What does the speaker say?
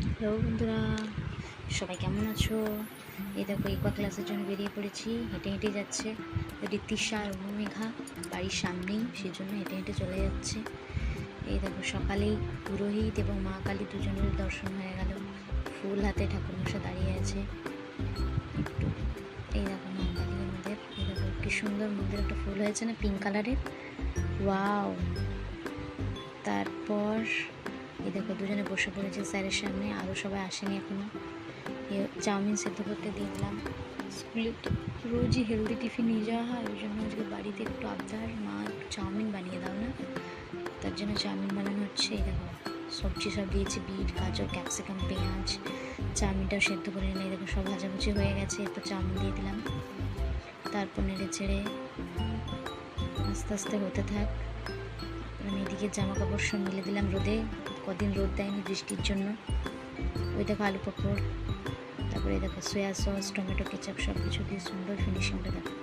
Hello বন্ধুরা, সবাই কেমন আছো? এই দেখো ইকোয়া ক্লাসের জন্য বেরিয়ে পড়েছি। হেঁটে হেঁটে যাচ্ছে। এটি তৃষা আর অনুমেঘা বাড়ির সামনেই, সেই জন্য হেঁটে হেঁটে চলে যাচ্ছে। এই দেখো সকালেই পুরোহিত এবং মা কালী দুজনের দর্শন হয়ে গেল। ফুল হাতে ঠাকুরমশাই দাঁড়িয়ে আছে একটু। এই দেখো মা কালী আমাদের, এই দেখো কি সুন্দর মন্দির, একটা ফুল হয়েছে না পিঙ্ক কালারের, ওয়াও। তারপর এই দেখো দুজনে বসে পড়েছে স্যারের সামনে, আরও সবাই আসেনি এখনো। চাউমিন সেদ্ধ করতে দিয়ে দিলাম। স্কুলে তো রোজই হেলদি টিফিন নিয়ে যাওয়া হয়, ওই জন্য আজকে বাড়িতে একটু আবদার, মা একটু চাউমিন বানিয়ে দাও না, তার জন্য চাউমিন বানানো হচ্ছে। এই দেখো সবজি সব দিয়েছি, বিট, গাজর, ক্যাপসিকাম, পেঁয়াজ। চাউমিনটাও সেদ্ধ করে নিলে দেখো সব ভাজাভুজি হয়ে গেছে, এরপর চাউমিন দিয়ে দিলাম। তারপর নেড়ে চেড়ে আস্তে আস্তে হতে থাক। আমি এদিকে জামা কাপড় সব মিলে দিলাম রোদে, কদিন রোদ দেয়নি বৃষ্টির জন্য। ওই দেখো আলু পকোড়, তারপরে দেখো সয়া সস, টমেটো কেচাপ সব কিছু দিয়ে সুন্দর ফিনিশিংটা দেখো।